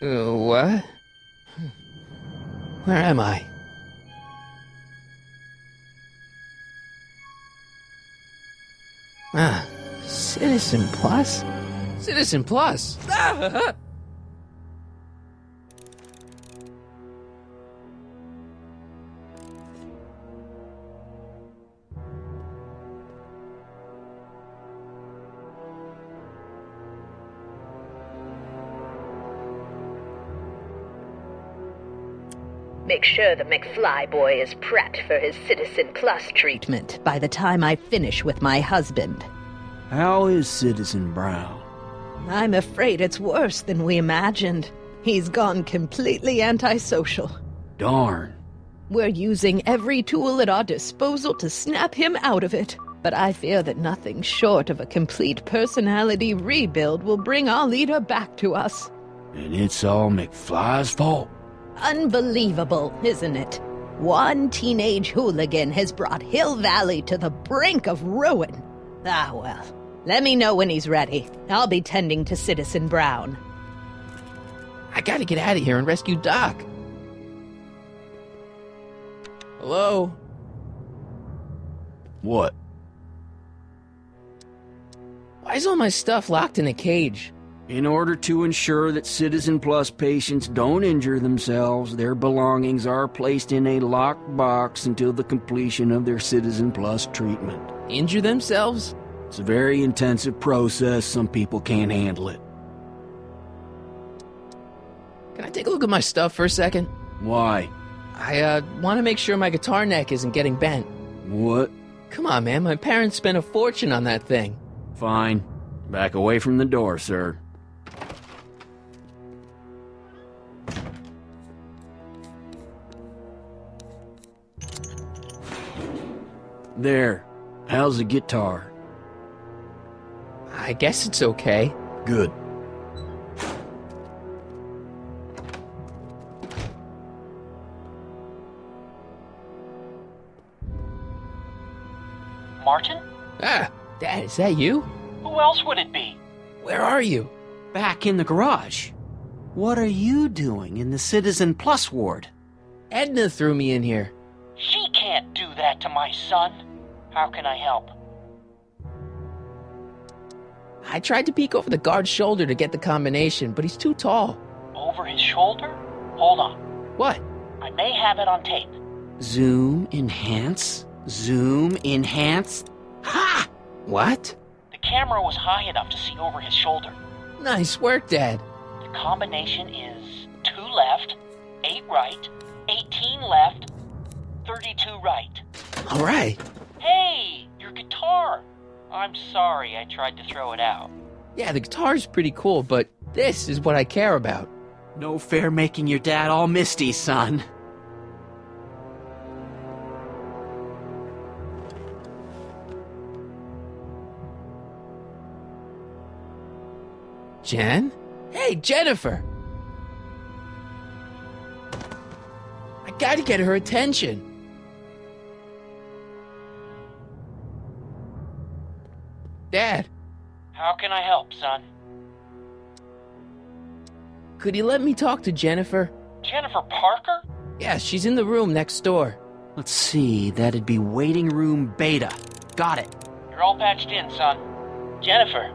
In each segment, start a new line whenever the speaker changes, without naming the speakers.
What? Where am I? Ah, Citizen Plus? Citizen Plus! Ah!
Make sure the McFly boy is prepped for his Citizen Plus treatment by the time I finish with my husband.
How is Citizen Brown?
I'm afraid it's worse than we imagined. He's gone completely antisocial.
Darn.
We're using every tool at our disposal to snap him out of it. But I fear that nothing short of a complete personality rebuild will bring our leader back to us.
And it's all McFly's fault.
Unbelievable, isn't it? One teenage hooligan has brought Hill Valley to the brink of ruin. Ah, well. Let me know when he's ready. I'll be tending to Citizen Brown.
I gotta get out of here and rescue Doc. Hello?
What?
Why is all my stuff locked in a cage?
In order to ensure that Citizen Plus patients don't injure themselves, their belongings are placed in a locked box until the completion of their Citizen Plus treatment.
Injure themselves?
It's a very intensive process. Some people can't handle it.
Can I take a look at my stuff for a second?
Why?
I want to make sure my guitar neck isn't getting bent.
What?
Come on, man. My parents spent a fortune on that thing.
Fine. Back away from the door, sir. There. How's the guitar?
I guess it's okay.
Good.
Martin?
Ah, Dad, is that you?
Who else would it be?
Where are you?
Back in the garage. What are you doing in the Citizen Plus ward?
Edna threw me in here.
She can't do that to my son. How can I help?
I tried to peek over the guard's shoulder to get the combination, but he's too tall.
Over his shoulder? Hold on.
What?
I may have it on tape.
Zoom, enhance. Zoom, enhance. Ha!
What?
The camera was high enough to see over his shoulder.
Nice work, Dad.
The combination is 2 left, 8 right, 18 left, 32 right.
All right.
Hey, your guitar! I'm sorry I tried to throw it out.
Yeah, the guitar's pretty cool, but this is what I care about.
No fair making your dad all misty, son.
Jen? Hey, Jennifer! I gotta get her attention. Dad,
How can I help, son?
could you let me talk to Jennifer?
Jennifer Parker?
Yeah, she's in the room next door.
Let's see, that'd be waiting room beta. Got it.
You're all patched in, son. Jennifer.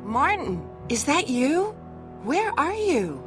Martin, is that you? Where are you?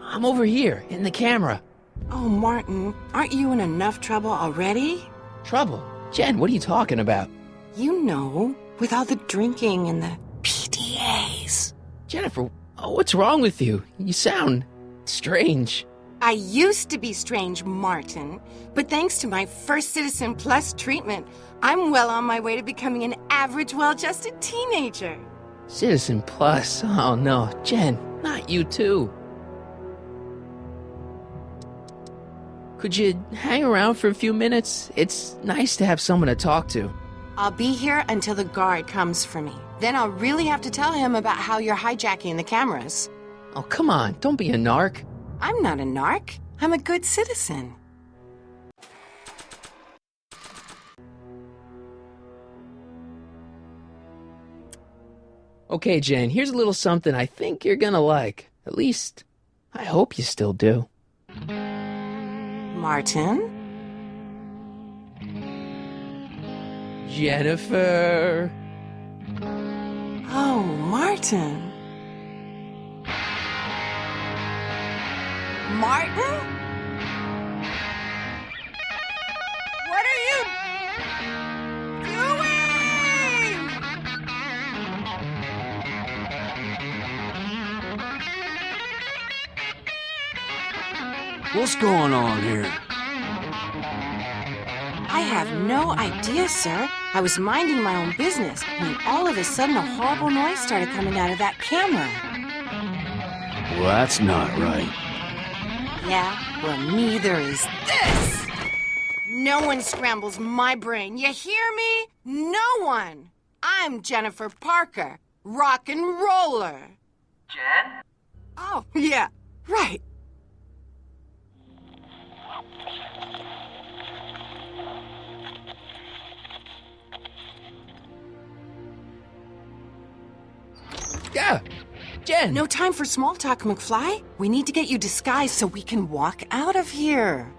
I'm over here, in the camera.
Oh, Martin, aren't you in enough trouble already?
Trouble? Jen, what are you talking about?
You know, with all the drinking and the PDAs.
Jennifer, what's wrong with you? You sound strange.
I used to be strange, Martin, but thanks to my first Citizen Plus treatment, I'm well on my way to becoming an average, well-adjusted teenager.
Citizen Plus? Oh no, Jen, not you too. Could you hang around for a few minutes? It's nice to have someone to talk to.
I'll be here until the guard comes for me. Then I'll really have to tell him about how you're hijacking the cameras.
Oh, come on, don't be a narc.
I'm not a narc. I'm a good citizen.
Okay, Jen, here's a little something I think you're gonna like. At least, I hope you still do.
Martin?
Jennifer.
Oh, Martin. Martin? What are you doing?
What's going on here?
I have no idea, sir. I was minding my own business when all of a sudden a horrible noise started coming out of that camera.
Well, that's not right.
Yeah, well, neither is this. No one scrambles my brain. You hear me? No one. I'm Jennifer Parker, rock and roller.
Jen?
Oh, yeah, right.
Yeah, Jen.
No time for small talk, McFly. We need to get you disguised so we can walk out of here.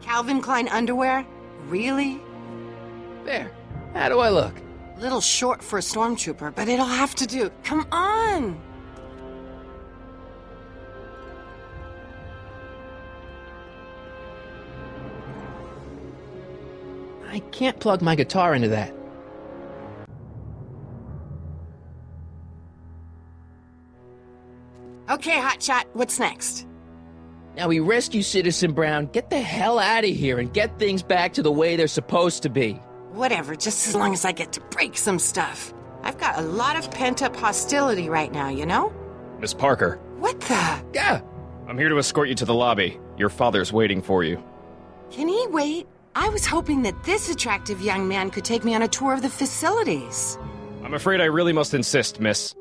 Calvin Klein underwear? Really?
There. How do I look?
Little short for a stormtrooper, but it'll have to do. Come on!
I can't plug my guitar into that.
Okay, Hotshot, what's next?
Now we rescue Citizen Brown, get the hell out of here, and get things back to the way they're supposed to be.
Whatever, just as long as I get to break some stuff. I've got a lot of pent-up hostility right now, you know?
Miss Parker,
What the?
Yeah.
I'm here to escort you to the lobby. Your father's waiting for you.
Can he wait? I was hoping that this attractive young man could take me on a tour of the facilities.
I'm afraid I really must insist, miss.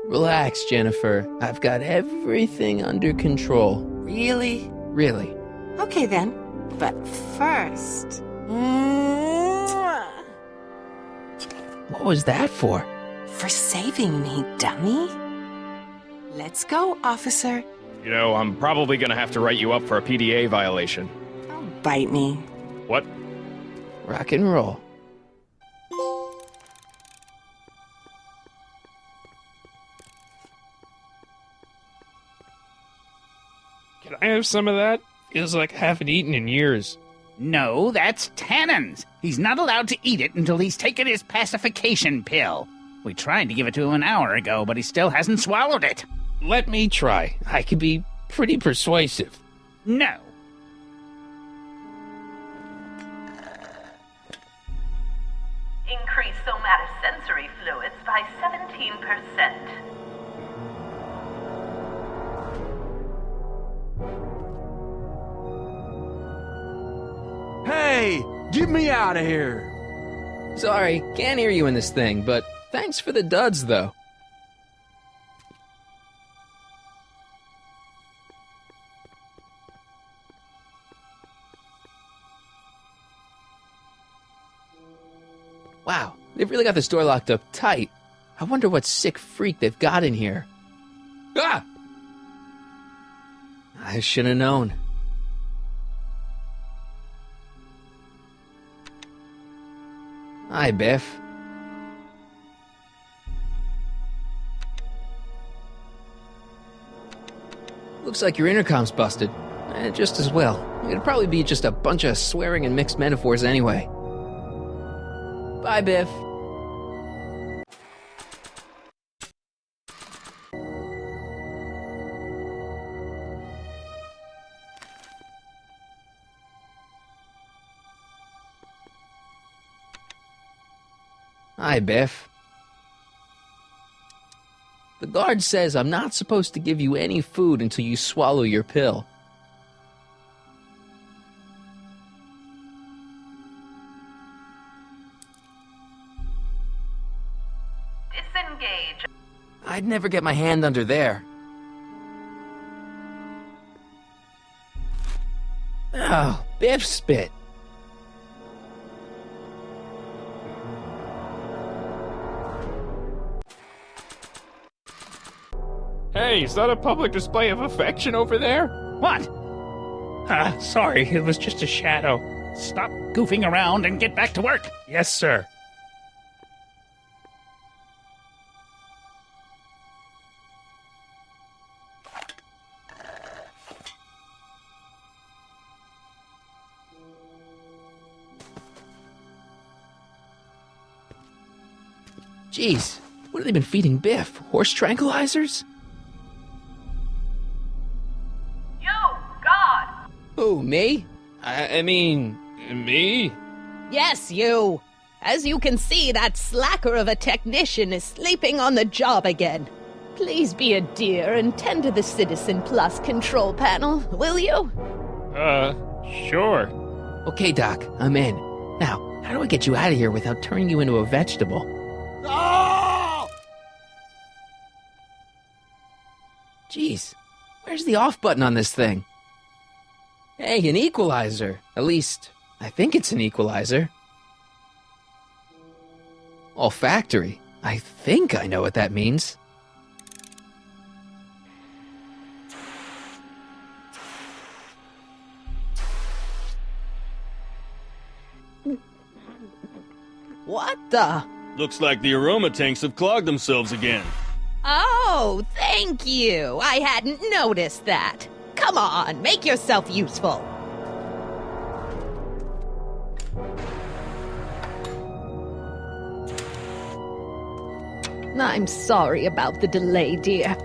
Relax, Jennifer. I've got everything under control.
Really?
Really.
Okay then. But first... Mwah!
What was that for?
For saving me, dummy. Let's go, officer.
You know, I'm probably gonna have to write you up for a PDA violation.
Oh, bite me.
What?
Rock and roll.
Can I have some of that? Feels like I haven't eaten in years.
No, that's Tannen's. He's not allowed to eat it until he's taken his pacification pill. We tried to give it to him an hour ago, but he still hasn't swallowed it.
Let me try. I could be pretty persuasive.
No.
Increase somatosensory fluids by 17%.
Hey, get me out of here.
Sorry, can't hear you in this thing, but thanks for the duds, though. Wow, they've really got this door locked up tight. I wonder what sick freak they've got in here. Ah! I should have known. Hi, Biff. Looks like your intercom's busted. Just as well. It'd probably be just a bunch of swearing and mixed metaphors anyway. Bye, Biff. Hi, Biff. The guard says I'm not supposed to give you any food until you swallow your pill.
Disengage.
I'd never get my hand under there. Oh, Biff spit.
Hey, is that a public display of affection over there?
What?
Sorry, it was just a shadow.
Stop goofing around and get back to work.
Yes, sir.
Jeez, what have they been feeding Biff? Horse tranquilizers?
You, God!
Who, me? I mean,
Me?
Yes, you. As you can see, that slacker of a technician is sleeping on the job again. Please be a dear and tend to the Citizen Plus control panel, will you?
Sure.
okay, Doc, I'm in. Now, how do I get you out of here without turning you into a vegetable?
No!
Jeez, where's the off button on this thing? Hey, an equalizer. At least, I think it's an equalizer. Olfactory. I think I know what that means.
What the?
Looks like the aroma tanks have clogged themselves again.
Oh, thank you. I hadn't noticed that. Come on, make yourself useful. I'm sorry about the delay, dear.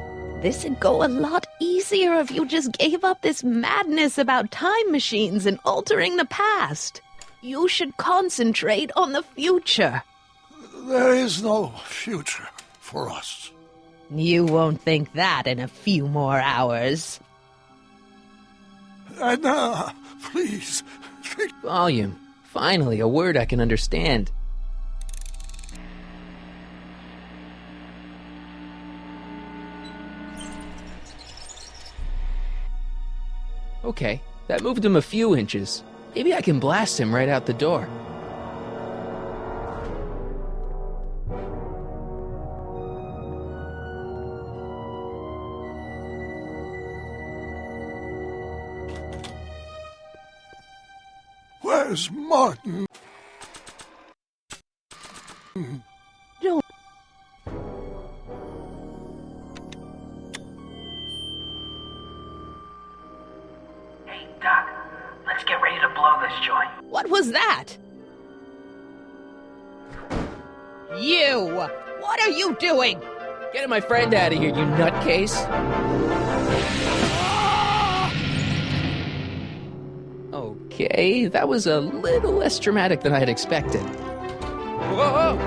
This'd go a lot easier if you just gave up this madness about time machines and altering the past. You should concentrate on the future.
There is no future for us.
You won't think that in a few more hours.
Edna, please.
Volume. Finally, a word I can understand. Okay, that moved him a few inches. Maybe I can blast him right out the door.
Where's Martin?
Don't.
Hey, Doc, let's get ready to blow this joint.
What was that? You! What are you doing?
Get my friend out of here, you nutcase! Okay, that was a little less dramatic than I had expected. Whoa!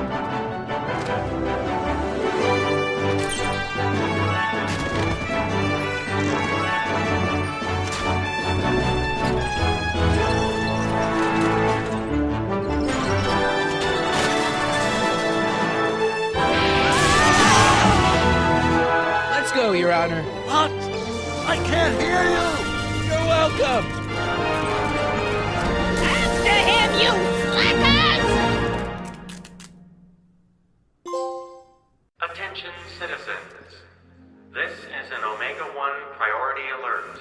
Let's go, Your Honor.
What? I can't hear you!
You're welcome!
After him, you slackers!
Attention citizens. This is an Omega-1 priority alert.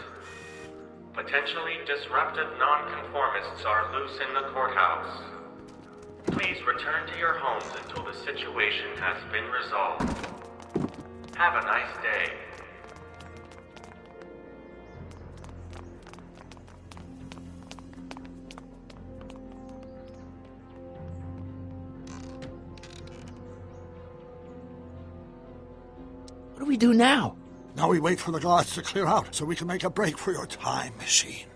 Potentially disruptive nonconformists are loose in the courthouse. Please return to your homes until the situation has been resolved. Have a nice day.
What do we do now?
Now we wait for the guards to clear out so we can make a break for your time machine.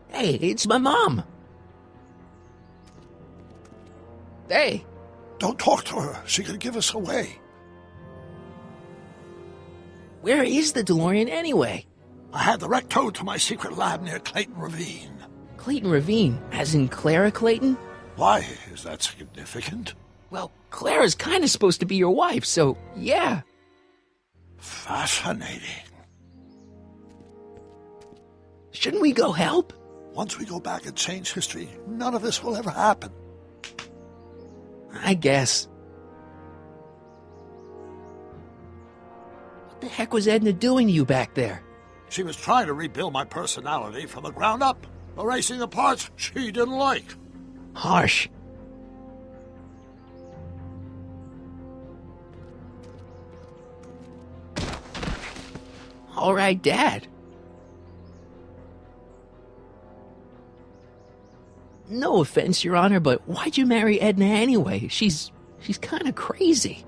Hey, it's my mom. Hey.
Don't talk to her. She could give us away.
Where is the DeLorean anyway?
I had the wreck towed to my secret lab near Clayton Ravine.
Clayton Ravine, as in Clara Clayton?
Why is that significant?
Well, Clara's kind of supposed to be your wife, so yeah.
Fascinating.
Shouldn't we go help?
Once we go back and change history, none of this will ever happen.
I guess. What the heck was Edna doing to you back there?
She was trying to rebuild my personality from the ground up, erasing the parts she didn't like.
Harsh. All right, Dad. No offense, Your Honor, but why'd you marry Edna anyway? She's kind of crazy.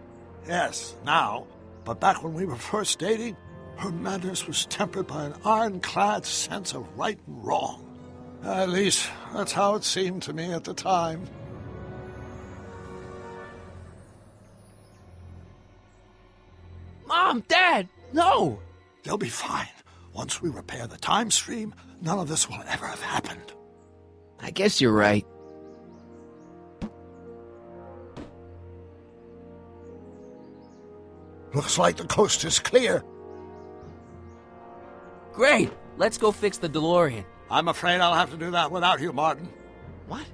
Yes, now. But back when we were first dating, her madness was tempered by an ironclad sense of right and wrong. At least, that's how it seemed to me at the time.
Mom, Dad, no!
They'll be fine. Once we repair the time stream, none of this will ever have happened.
I guess you're right.
Looks like the coast is clear.
Great! Let's go fix the DeLorean.
I'm afraid I'll have to do that without you, Martin.
What?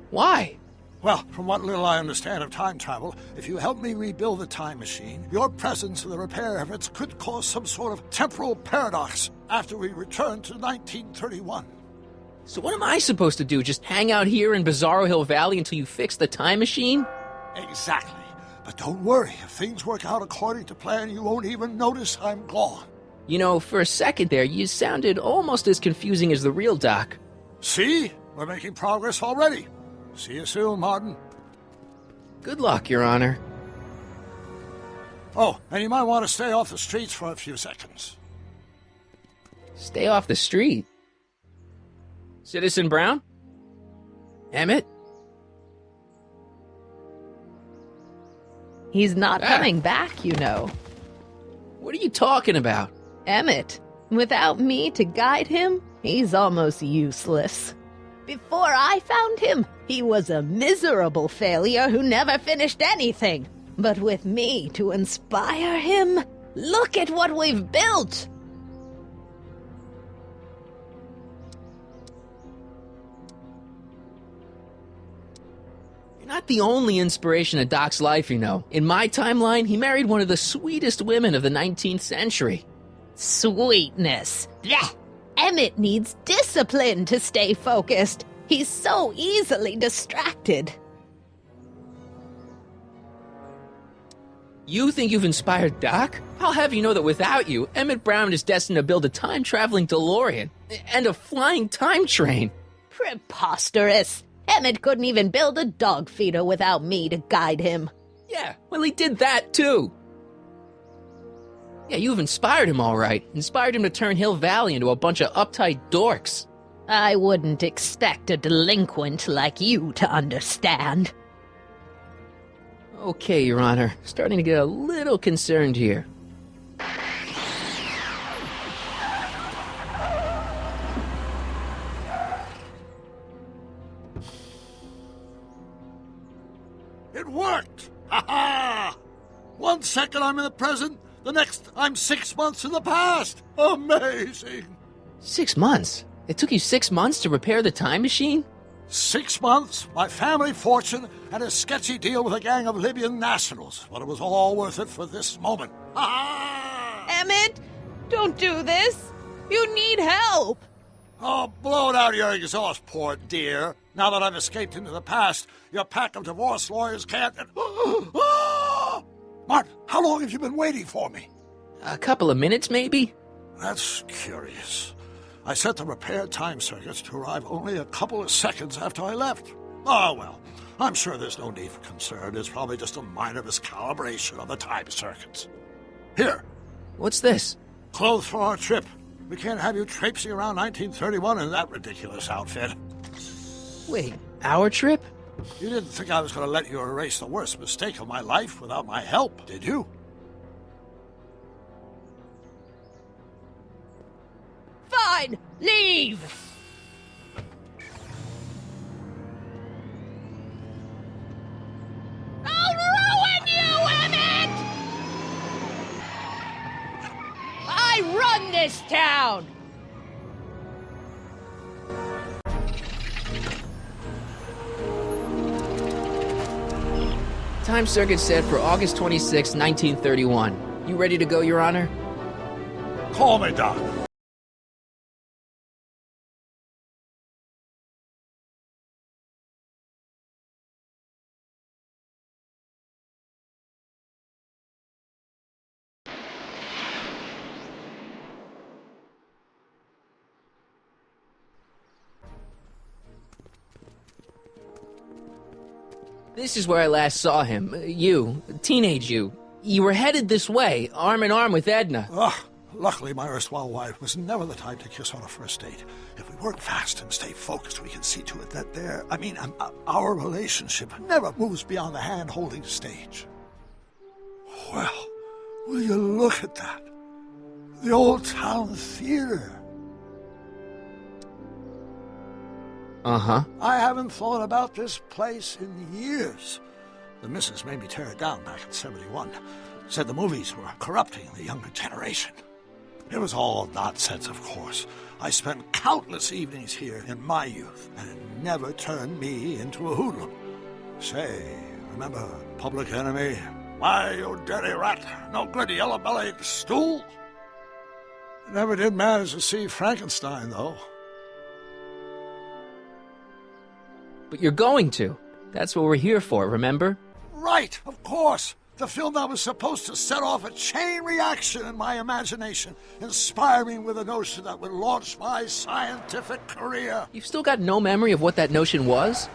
Why?
Well, from what little I understand of time travel, if you help me rebuild the time machine, your presence in the repair efforts could cause some sort of temporal paradox after we return to 1931.
So what am I supposed to do? Just hang out here in Bizarro Hill Valley until you fix the time machine?
Exactly. But don't worry, if things work out according to plan, you won't even notice I'm gone.
You know, for a second there, you sounded almost as confusing as the real Doc.
See? We're making progress already. See you soon, Martin.
Good luck, Your Honor.
Oh, and you might want to stay off the streets for a few seconds.
Stay off the street? Citizen Brown? Emmett?
He's not coming back, you know.
What are you talking about?
Emmett. Without me to guide him, he's almost useless. Before I found him, he was a miserable failure who never finished anything. But with me to inspire him, look at what we've built!
You're not the only inspiration of Doc's life, you know. In my timeline, he married one of the sweetest women of the 19th century.
Sweetness. Blech. Emmett needs discipline to stay focused. He's so easily distracted.
You think you've inspired Doc? I'll have you know that without you, Emmett Brown is destined to build a time-traveling DeLorean and a flying time train.
Preposterous. Emmett couldn't even build a dog feeder without me to guide him.
Yeah, well, he did that, too. Yeah, you've inspired him all right. Inspired him to turn Hill Valley into a bunch of uptight dorks.
I wouldn't expect a delinquent like you to understand.
Okay, Your Honor. Starting to get a little concerned here.
It worked! Ha-ha! 1 second I'm in the present, the next I'm 6 months in the past! Amazing!
6 months? It took you 6 months to repair the time machine?
6 months, my family fortune, and a sketchy deal with a gang of Libyan nationals. But it was all worth it for this moment. Ha-ha!
Emmett, don't do this. You need help.
Oh, blow it out of your exhaust, poor dear. Now that I've escaped into the past, your pack of divorce lawyers can't... Martin, how long have you been waiting for me?
A couple of minutes, maybe?
That's curious. I set the repair time circuits to arrive only a couple of seconds after I left. Oh, well, I'm sure there's no need for concern. It's probably just a minor miscalibration of the time circuits. Here.
What's this?
Clothes for our trip. We can't have you traipsing around 1931 in that ridiculous outfit.
Wait, our trip?
You didn't think I was going to let you erase the worst mistake of my life without my help, did you?
Fine, leave! I'll ruin you, Emmett! I run this town!
Time circuit set for August 26, 1931. You ready to go, Your Honor?
Call me Doc.
This is where I last saw him. You, teenage you. You were headed this way, arm in arm with Edna.
Luckily, my erstwhile wife was never the type to kiss on a first date. If we work fast and stay focused, we can see to it that our relationship never moves beyond the hand-holding stage. Well, will you look at that? The old town theater.
Uh-huh.
I haven't thought about this place in years. The missus made me tear it down back in '71. Said the movies were corrupting the younger generation. It was all nonsense, of course. I spent countless evenings here in my youth, and it never turned me into a hoodlum. Say, remember Public Enemy? Why, you dirty rat, no good yellow-bellied stool? Never did manage to see Frankenstein, though.
But you're going to. That's what we're here for, remember?
Right, of course. The film that was supposed to set off a chain reaction in my imagination, inspire me with a notion that would launch my scientific career.
You've still got no memory of what that notion was?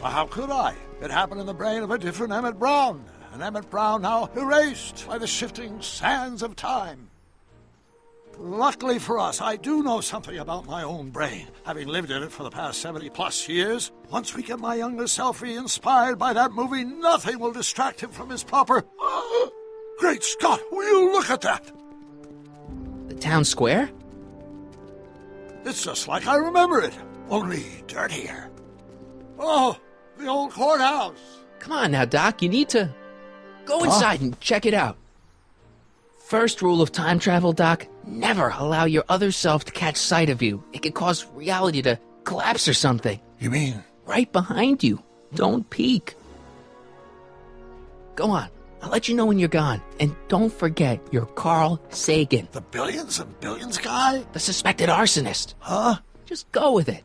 Well, how could I? It happened in the brain of a different Emmett Brown. An Emmett Brown now erased by the shifting sands of time. Luckily for us, I do know something about my own brain, having lived in it for the past 70-plus years. Once we get my younger selfie inspired by that movie, nothing will distract him from his proper... Great Scott, will you look at that?
The town square?
It's just like I remember it, only dirtier. Oh, the old courthouse.
Come on now, Doc, you need to... Go inside and check it out. First rule of time travel, Doc, never allow your other self to catch sight of you. It could cause reality to collapse or something.
You mean?
Right behind you. Don't peek. Go on. I'll let you know when you're gone. And don't forget, you're Carl Sagan.
The billions and billions guy?
The suspected arsonist.
Huh?
Just go with it.